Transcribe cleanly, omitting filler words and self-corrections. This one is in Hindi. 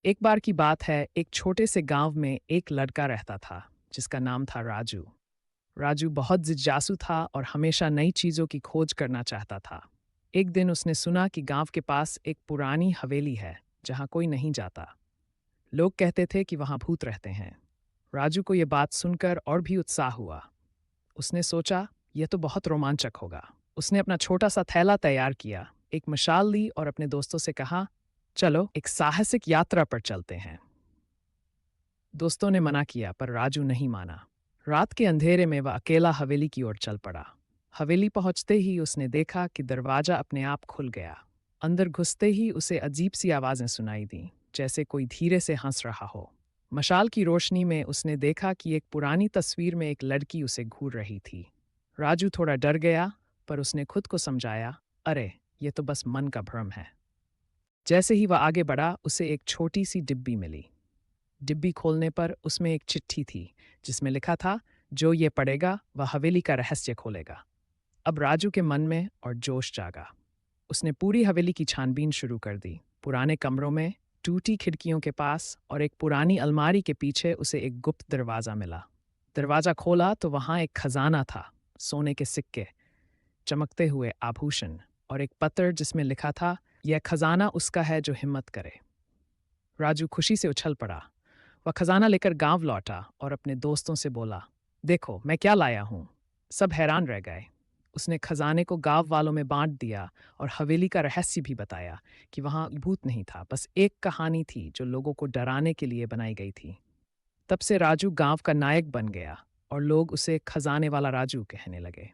एक बार की बात है, एक छोटे से गांव में एक लड़का रहता था जिसका नाम था राजू। राजू बहुत जिज्ञासु था और हमेशा नई चीजों की खोज करना चाहता था। एक दिन उसने सुना कि गांव के पास एक पुरानी हवेली है जहां कोई नहीं जाता। लोग कहते थे कि वहां भूत रहते हैं। राजू को यह बात सुनकर और भी उत्साह हुआ। उसने सोचा, यह तो बहुत रोमांचक होगा। उसने अपना छोटा सा थैला तैयार किया, एक मशाल ली और अपने दोस्तों से कहा, चलो एक साहसिक यात्रा पर चलते हैं। दोस्तों ने मना किया पर राजू नहीं माना। रात के अंधेरे में वह अकेला हवेली की ओर चल पड़ा। हवेली पहुंचते ही उसने देखा कि दरवाजा अपने आप खुल गया। अंदर घुसते ही उसे अजीब सी आवाजें सुनाई दी, जैसे कोई धीरे से हंस रहा हो। मशाल की रोशनी में उसने देखा कि एक पुरानी तस्वीर में एक लड़की उसे घूर रही थी। राजू थोड़ा डर गया, पर उसने खुद को समझाया, अरे ये तो बस मन का भ्रम है। जैसे ही वह आगे बढ़ा, उसे एक छोटी सी डिब्बी मिली। डिब्बी खोलने पर उसमें एक चिट्ठी थी जिसमें लिखा था, जो ये पढ़ेगा वह हवेली का रहस्य खोलेगा। अब राजू के मन में और जोश जागा। उसने पूरी हवेली की छानबीन शुरू कर दी। पुराने कमरों में, टूटी खिड़कियों के पास और एक पुरानी अलमारी के पीछे उसे एक गुप्त दरवाज़ा मिला। दरवाज़ा खोला तो वहाँ एक खजाना था, सोने के सिक्के, चमकते हुए आभूषण और एक पत्र जिसमें लिखा था, यह खजाना उसका है जो हिम्मत करे। राजू खुशी से उछल पड़ा। वह खजाना लेकर गांव लौटा और अपने दोस्तों से बोला, देखो मैं क्या लाया हूँ। सब हैरान रह गए। उसने खजाने को गांव वालों में बांट दिया और हवेली का रहस्य भी बताया कि वहां भूत नहीं था, बस एक कहानी थी जो लोगों को डराने के लिए बनाई गई थी। तब से राजू गांव का नायक बन गया और लोग उसे खजाने वाला राजू कहने लगे।